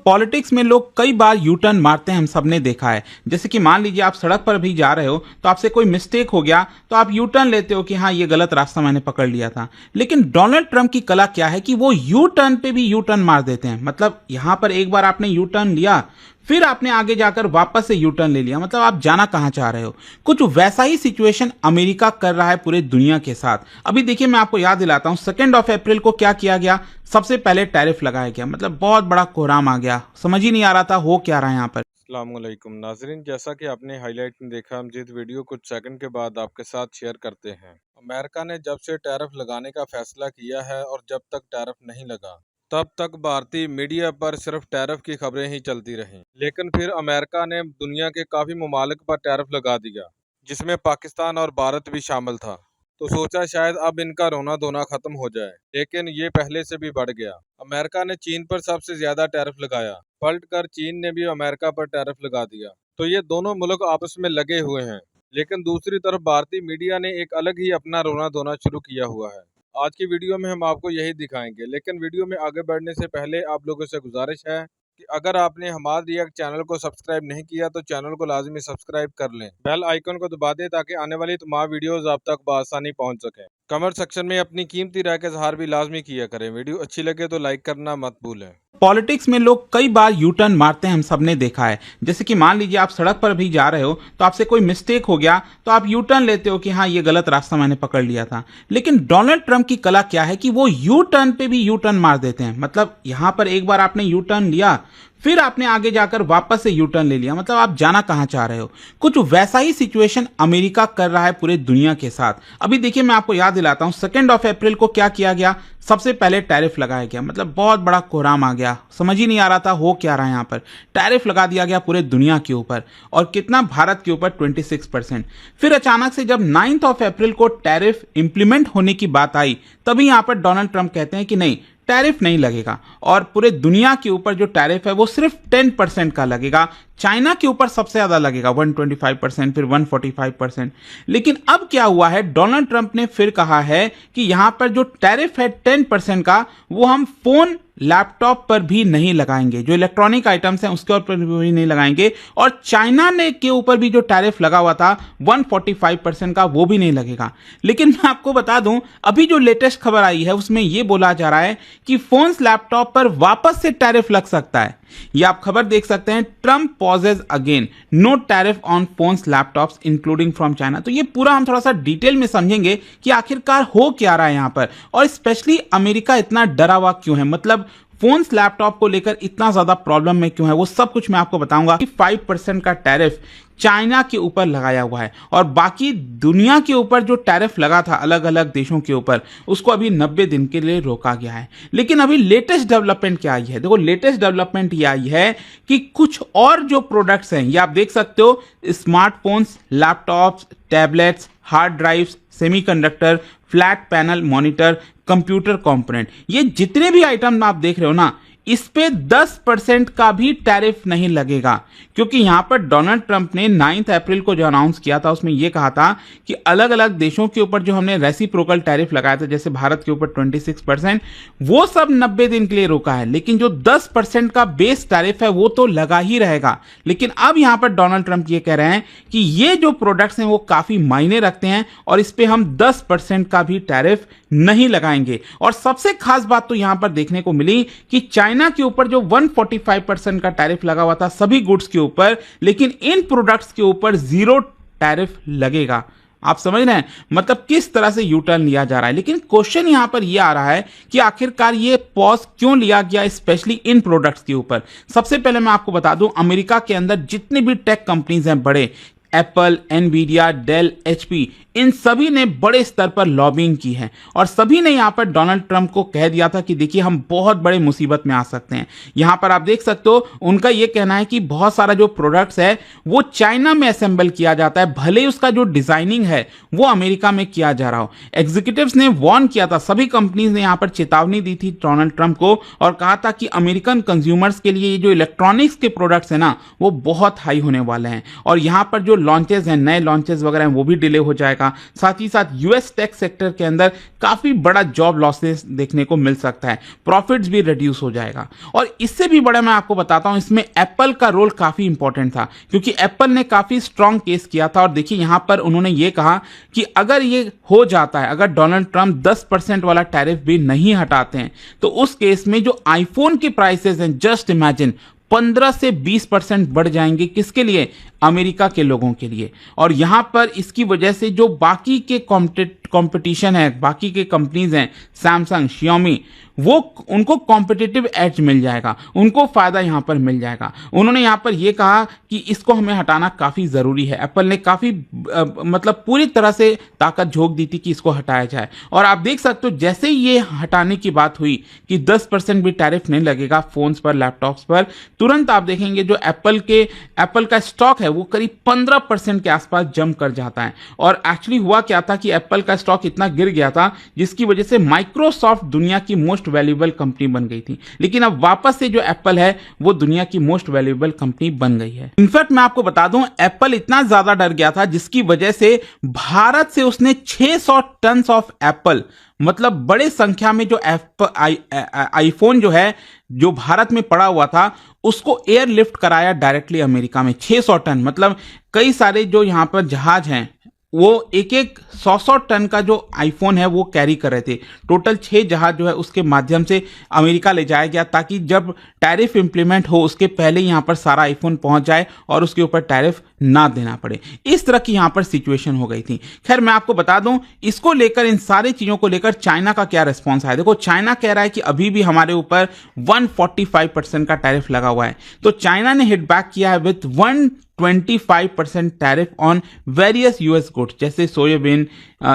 Politics में लोग कई बार यू टर्न मारते हैं, हम सबने देखा है। जैसे कि मान लीजिए आप सड़क पर भी जा रहे हो तो आपसे कोई मिस्टेक हो गया तो आप यू टर्न लेते हो कि हाँ ये गलत रास्ता मैंने पकड़ लिया था। लेकिन डोनाल्ड ट्रंप की कला क्या है कि वो यू टर्न पे भी यू टर्न मार देते हैं। मतलब यहां पर एक बार आपने यू टर्न लिया, फिर आपने आगे जाकर वापस से यू टर्न ले लिया। मतलब आप जाना कहां चाह रहे हो। कुछ वैसा ही सिचुएशन अमेरिका कर रहा है पूरे दुनिया के साथ। अभी देखिए मैं आपको याद दिलाता हूं, 2 अप्रैल को क्या किया गया। सबसे पहले टैरिफ लगाया गया। मतलब बहुत बड़ा कोहराम आ गया, समझ ही नहीं आ रहा था हो क्या रहा है यहाँ पर। अस्सलामुअलैकुम नाजरीन, जैसा कि आपने हाईलाइट में देखा, हम जिस वीडियो कुछ सेकंड के बाद आपके साथ शेयर करते हैं। अमेरिका ने जब से टैरिफ लगाने का फैसला किया है और जब तक टैरिफ नहीं लगा तब तक भारतीय मीडिया पर सिर्फ टैरिफ की खबरें ही चलती रहीं। लेकिन फिर अमेरिका ने दुनिया के काफ़ी ममालिक पर टैरिफ लगा दिया, जिसमें पाकिस्तान और भारत भी शामिल था। तो सोचा शायद अब इनका रोना धोना खत्म हो जाए, लेकिन ये पहले से भी बढ़ गया। अमेरिका ने चीन पर सबसे ज्यादा टैरिफ लगाया, पलटकर चीन ने भी अमेरिका पर टैरिफ लगा दिया। तो ये दोनों मुल्क आपस में लगे हुए हैं। लेकिन दूसरी तरफ भारतीय मीडिया ने एक अलग ही अपना रोना धोना शुरू किया हुआ है। आज की वीडियो में हम आपको यही दिखाएंगे। लेकिन वीडियो में आगे बढ़ने से पहले आप लोगों से गुजारिश है कि अगर आपने हमारे रिएक्ट चैनल को सब्सक्राइब नहीं किया तो चैनल को लाजमी सब्सक्राइब कर लें, बेल आइकन को दबा दें ताकि आने वाली तमाम वीडियोस आप तक बआसानी पहुंच सकें। कमेंट सेक्शन में अपनी कीमती राय का इजहार भी लाजमी किया करें। वीडियो अच्छी लगे तो लाइक करना मत भूलें। पॉलिटिक्स में लोग कई बार यू टर्न मारते हैं, हम सबने देखा है। जैसे कि मान लीजिए आप सड़क पर भी जा रहे हो तो आपसे कोई मिस्टेक हो गया तो आप यू टर्न लेते हो कि हाँ ये गलत रास्ता मैंने पकड़ लिया था। लेकिन डोनाल्ड ट्रंप की कला क्या है कि वो यू टर्न पे भी यू टर्न मार देते हैं। मतलब यहां पर एक बार आपने यू टर्न लिया, फिर आपने आगे जाकर वापस से यू टर्न ले लिया। मतलब आप जाना कहां चाह रहे हो। कुछ वैसा ही सिचुएशन अमेरिका कर रहा है पूरे दुनिया के साथ। अभी देखिए मैं आपको याद दिलाता हूं, 2 अप्रैल को क्या किया गया। सबसे पहले टैरिफ लगाया गया। मतलब बहुत बड़ा कोहराम आ गया, समझ ही नहीं आ रहा था हो क्या रहा है यहाँ पर। टैरिफ लगा दिया गया पूरे दुनिया के ऊपर, और कितना, भारत के ऊपर 26%। फिर अचानक से जब 9 अप्रैल को टैरिफ इंप्लीमेंट होने की बात आई, तभी यहाँ पर डोनाल्ड ट्रंप कहते हैं कि नहीं टैरिफ नहीं लगेगा, और पूरे दुनिया के ऊपर जो टैरिफ है वो सिर्फ 10% का लगेगा। चाइना के ऊपर सबसे ज्यादा लगेगा 125%, फिर 145%। लेकिन अब क्या हुआ है, डोनाल्ड ट्रंप ने फिर कहा है कि यहां पर जो टैरिफ है 10% का, वो हम फोन लैपटॉप पर भी नहीं लगाएंगे, जो इलेक्ट्रॉनिक आइटम्स हैं उसके ऊपर भी नहीं लगाएंगे। और चाइना ने के ऊपर भी जो टैरिफ लगा हुआ था 145% का, वो भी नहीं लगेगा। लेकिन मैं आपको बता दूं, अभी जो लेटेस्ट खबर आई है उसमें यह बोला जा रहा है कि फोन्स लैपटॉप पर वापस से टैरिफ लग सकता है। ये आप खबर देख सकते हैं, Trump pauses again, no tariff on phones laptops including from China. तो ये पूरा हम थोड़ा सा डिटेल में समझेंगे कि आखिरकार हो क्या रहा है यहां पर, और स्पेशली अमेरिका इतना डरा हुआ क्यों है। मतलब फोन्स लैपटॉप को लेकर इतना ज्यादा प्रॉब्लम में क्यों है, वो सब कुछ मैं आपको बताऊंगा। कि 5% का टैरिफ चाइना के ऊपर लगाया हुआ है, और बाकी दुनिया के ऊपर जो टैरिफ लगा था अलग अलग देशों के ऊपर, उसको अभी 90 दिन के लिए रोका गया है। लेकिन अभी लेटेस्ट डेवलपमेंट क्या आई है, देखो लेटेस्ट डेवलपमेंट ये आई है कि कुछ और जो प्रोडक्ट्स हैं, ये आप देख सकते हो, smartphones, laptops, tablets, hard drives, semiconductor, flat panel monitor, computer component, ये जितने भी आइटम आप देख रहे हो ना, इस पे 10% का भी टैरिफ नहीं लगेगा। क्योंकि यहां पर डोनाल्ड ट्रंप ने 9 अप्रैल को जो अनाउंस किया था उसमें यह कहा था कि अलग अलग देशों के ऊपर जो हमने रेसिप्रोकल टैरिफ लगाया था, जैसे भारत के ऊपर 26%, वो सब 90 दिन के लिए रोका है। लेकिन जो 10% का बेस टैरिफ है वो तो लगा ही रहेगा। लेकिन अब यहां पर डोनाल्ड ट्रंप ये कह रहे हैं कि ये जो प्रोडक्ट्स हैं वो काफी मायने रखते हैं, और इस पे हम 10% का भी टैरिफ नहीं लगाएंगे। और सबसे खास बात तो यहां पर देखने को मिली कि चाइना के ऊपर जो 145% का टैरिफ लगा हुआ था सभी गुड्स के ऊपर, लेकिन इन प्रोडक्ट्स के ऊपर 0 टैरिफ लगेगा। आप समझ रहे हैं मतलब किस तरह से यू टर्न लिया जा रहा है। लेकिन क्वेश्चन यहां पर यह आ रहा है कि आखिरकार ये पॉज क्यों लिया गया, स्पेशली इन प्रोडक्ट्स के ऊपर। सबसे पहले मैं आपको बता दूं, अमेरिका के अंदर जितने भी टेक कंपनीज हैं बड़े, एप्पल, एनवीडिया, डेल, एचपी, इन सभी ने बड़े स्तर पर लॉबिंग की है, और सभी ने यहां पर डोनाल्ड ट्रंप को कह दिया था कि देखिए हम बहुत बड़े मुसीबत में आ सकते हैं। यहां पर आप देख सकते हो, उनका यह कहना है कि बहुत सारा जो प्रोडक्ट्स है वो चाइना में असेंबल किया जाता है, भले ही उसका जो डिजाइनिंग है वो अमेरिका में किया जा रहा हो। एग्जीक्यूटिव्स ने वार्न किया था, सभी कंपनीज ने यहां पर चेतावनी दी थी डोनाल्ड ट्रंप को, और कहा था कि अमेरिकन कंज्यूमर्स के लिए ये जो इलेक्ट्रॉनिक्स के प्रोडक्ट्स है ना, वो बहुत हाई होने वाले हैं। और यहां पर जो लॉन्चेस हैं, नए लॉन्चेस वगैरह हैं, वो भी डिले हो जाएगा। साथ ही साथ यूएस टेक सेक्टर के अंदर काफी बड़ा जॉब लॉसेस देखने को मिल सकता है, प्रॉफिट्स भी रिड्यूस हो जाएगा। और इससे भी बड़ा मैं आपको बताता हूं, इसमें एप्पल का रोल काफी इंपॉर्टेंट था, क्योंकि एप्पल ने काफी स्ट्रांग केस किया था। और देखिए यहां पर उन्होंने ये कहा कि अगर ये हो जाता है, अगर डोनाल्ड ट्रंप 10% वाला टैरिफ भी नहीं हटाते हैं, तो उस केस में जो आईफोन की प्राइसेस हैं, जस्ट इमेजिन 15 से 20% बढ़ जाएंगे। किसके लिए? अमेरिका के लोगों के लिए। और यहां पर इसकी वजह से जो बाकी के कंपटीशन है, बाकी के कंपनीज हैं, सैमसंग, शियोमी, वो उनको कॉम्पिटिटिव एज मिल जाएगा, उनको फायदा यहां पर मिल जाएगा। उन्होंने यहां पर यह कहा कि इसको हमें हटाना काफी जरूरी है। एप्पल ने काफी मतलब पूरी तरह से ताकत झोंक दी थी कि इसको हटाया जाए। और आप देख सकते हो जैसे ही ये हटाने की बात हुई कि 10% भी टैरिफ नहीं लगेगा फोन्स पर, लैपटॉप्स पर, तुरंत आप देखेंगे जो एप्पल का स्टॉक है वो करीब 15% के आसपास जंप कर जाता है। और एक्चुअली हुआ क्या था कि एप्पल का स्टॉक इतना गिर गया था जिसकी वजह से माइक्रोसॉफ्ट दुनिया की मोस्ट वैल्यूएबल कंपनी बन गई थी। लेकिन अब वापस से जो एप्पल है वो दुनिया की मोस्ट वैल्यूएबल कंपनी बन गई है। इनफैक्ट मैं आपको बता दूं, एप्पल इतना ज्यादा डर गया था जिसकी वजह से भारत से उसने 600 टन ऑफ एप्पल, मतलब बड़े संख्या में जो आईफोन जो है जो भारत में पड़ा हुआ था उसको एयरलिफ्ट कराया डायरेक्टली अमेरिका में। 600 टन, मतलब कई सारे जो यहां पर जहाज हैं वो एक 100 टन का जो आईफोन है वो कैरी कर रहे थे। टोटल 6 जहाज जो है उसके माध्यम से अमेरिका ले जाया गया ताकि जब टैरिफ इंप्लीमेंट हो उसके पहले यहां पर सारा आईफोन पहुंच जाए और उसके ऊपर टैरिफ ना देना पड़े। इस तरह की यहां पर सिचुएशन हो गई थी। खैर मैं आपको बता दूं, इसको लेकर, इन सारी चीजों को लेकर चाइना का क्या रिस्पॉन्स आया। देखो चाइना कह रहा है कि अभी भी हमारे ऊपर 145% का टैरिफ लगा हुआ है। तो चाइना ने हिट बैक किया है with 125% tariff on various US goods, जैसे सोयाबीन,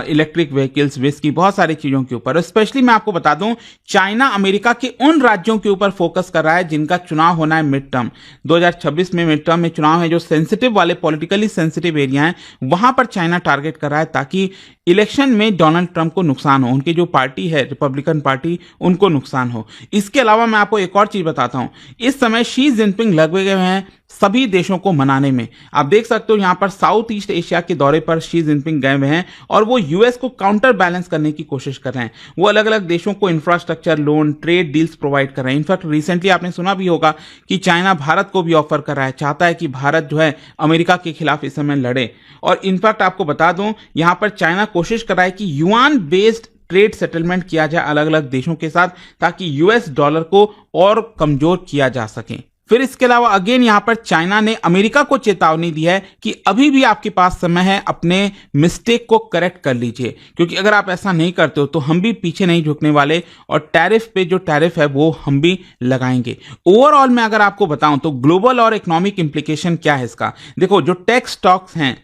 इलेक्ट्रिक व्हीकल्स, विस्की, बहुत सारी चीजों के ऊपर। स्पेशली मैं आपको बता दूं, चाइना अमेरिका के उन राज्यों के ऊपर फोकस कर रहा है जिनका चुनाव होना है मिड टर्म। 2026 में मिड टर्म में चुनाव है, जो सेंसिटिव वाले, पॉलिटिकली सेंसिटिव एरिया हैं, वहां पर चाइना टारगेट कर रहा है ताकि इलेक्शन में डोनाल्ड ट्रंप को नुकसान हो, उनकी जो पार्टी है रिपब्लिकन पार्टी, उनको नुकसान हो। इसके अलावा मैं आपको एक और चीज बताता हूं, इस समय शी जिनपिंग लगे हुए हैं सभी देशों को मनाने में। आप देख सकते हो यहां पर साउथ ईस्ट एशिया के दौरे पर शी जिनपिंग गए हुए हैं और वो यूएस को काउंटर बैलेंस करने की कोशिश कर रहे हैं। वो अलग अलग देशों को infrastructure, loan, trade deals provide कर रहे हैं। इनफैक्ट रिसेंटली आपने सुना भी होगा कि चाइना भारत को भी ऑफर कर रहा है, चाहता है कि भारत जो है अमेरिका के खिलाफ इस समय लड़े। और इनफैक्ट आपको बता दूं, यहां पर चाइना कोशिश कर रहा है कि युआन बेस्ड ट्रेड सेटलमेंट किया जाए अलग अलग देशों के साथ ताकि यूएस डॉलर को और कमजोर किया जा सके। फिर इसके अलावा अगेन यहां पर चाइना ने अमेरिका को चेतावनी दी है कि अभी भी आपके पास समय है, अपने मिस्टेक को करेक्ट कर लीजिए, क्योंकि अगर आप ऐसा नहीं करते हो तो हम भी पीछे नहीं झुकने वाले और टैरिफ पे जो टैरिफ है वो हम भी लगाएंगे। ओवरऑल मैं अगर आपको बताऊं तो ग्लोबल और इकोनॉमिक इंप्लीकेशन क्या है इसका। देखो जो टेक स्टॉक्स हैं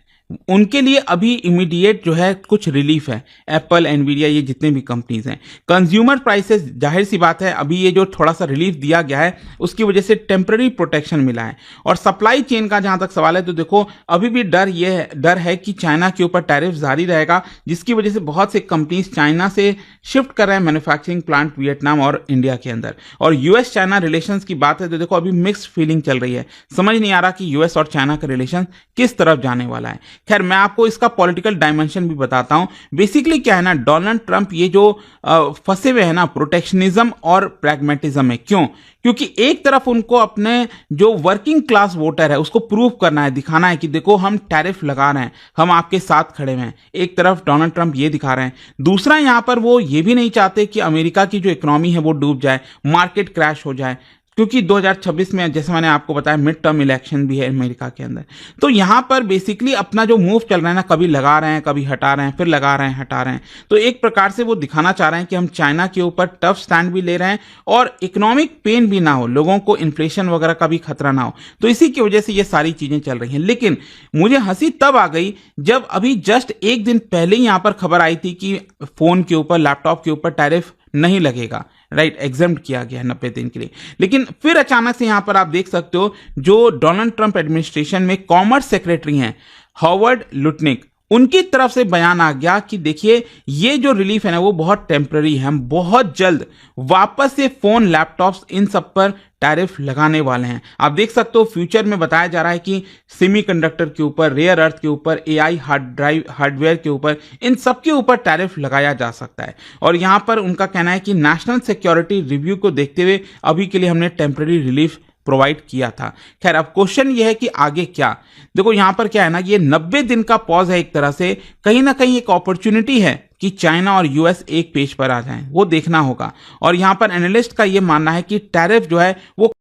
उनके लिए अभी इमीडिएट जो है कुछ रिलीफ है, एप्पल, एनवीडिया, ये जितने भी कंपनीज हैं। कंज्यूमर प्राइसेस, जाहिर सी बात है अभी ये जो थोड़ा सा रिलीफ दिया गया है उसकी वजह से टेम्पररी प्रोटेक्शन मिला है। और सप्लाई चेन का जहां तक सवाल है तो देखो अभी भी डर है कि चाइना के ऊपर टैरिफ जारी रहेगा, जिसकी वजह से बहुत से कंपनीज चाइना से शिफ्ट कर रहे हैं मैन्युफैक्चरिंग प्लांट वियतनाम और इंडिया के अंदर। और यूएस चाइना रिलेशंस की बात है तो देखो अभी मिक्स्ड फीलिंग चल रही है, समझ नहीं आ रहा कि यूएस और चाइना का रिलेशन किस तरफ जाने वाला है। खैर मैं आपको इसका पॉलिटिकल डायमेंशन भी बताता हूं। बेसिकली क्या है ना, डोनाल्ड ट्रंप ये जो फंसे हुए हैं ना प्रोटेक्शनिज्म और प्रैग्मेटिज्म में। क्यों? क्योंकि एक तरफ उनको अपने जो वर्किंग क्लास वोटर है उसको प्रूव करना है, दिखाना है कि देखो हम टैरिफ लगा रहे हैं, हम आपके साथ खड़े हैं। एक तरफ डोनाल्ड ट्रंप ये दिखा रहे हैं, दूसरा यहां पर वो ये भी नहीं चाहते कि अमेरिका की जो इकोनॉमी है वो डूब जाए, मार्केट क्रैश हो जाए, क्योंकि 2026 में जैसे मैंने आपको बताया मिड टर्म इलेक्शन भी है अमेरिका के अंदर। तो यहां पर बेसिकली अपना जो मूव चल रहा है ना, कभी लगा रहे हैं, कभी हटा रहे हैं, फिर लगा रहे हैं, हटा रहे हैं। तो एक प्रकार से वो दिखाना चाह रहे हैं कि हम चाइना के ऊपर टफ स्टैंड भी ले रहे हैं और इकोनॉमिक पेन भी ना हो, लोगों को इन्फ्लेशन वगैरह का भी खतरा ना हो। तो इसी की वजह से ये सारी चीजें चल रही हैं। लेकिन मुझे हंसी तब आ गई जब अभी जस्ट एक दिन पहले ही यहां पर खबर आई थी कि फोन के ऊपर, लैपटॉप के ऊपर टैरिफ नहीं लगेगा, राइट, एग्जम्प्ट किया गया 90 दिन के लिए। लेकिन फिर अचानक से यहां पर आप देख सकते हो जो डोनाल्ड ट्रंप एडमिनिस्ट्रेशन में कॉमर्स सेक्रेटरी हैं हॉवर्ड लुटनिक, उनकी तरफ से बयान आ गया कि देखिए ये जो रिलीफ है ना वो बहुत टेम्पररी है, हम बहुत जल्द वापस से फोन, लैपटॉप्स, इन सब पर टैरिफ लगाने वाले हैं। आप देख सकते हो फ्यूचर में बताया जा रहा है कि सेमीकंडक्टर के ऊपर, रेयर अर्थ के ऊपर, एआई हार्डवेयर के ऊपर, इन सब के ऊपर टैरिफ लगाया जा सकता है। और यहां पर उनका कहना है कि नेशनल सिक्योरिटी रिव्यू को देखते हुए अभी के लिए हमने टेम्पररी रिलीफ प्रोवाइड किया था। खैर, अब क्वेश्चन ये है कि आगे क्या। देखो यहां पर क्या है ना, ये 90 दिन का पॉज है, एक तरह से कहीं ना कहीं एक अपॉर्चुनिटी है कि चाइना और यूएस एक पेज पर आ जाएं, वो देखना होगा। और यहां पर एनालिस्ट का ये मानना है कि टैरिफ जो है वो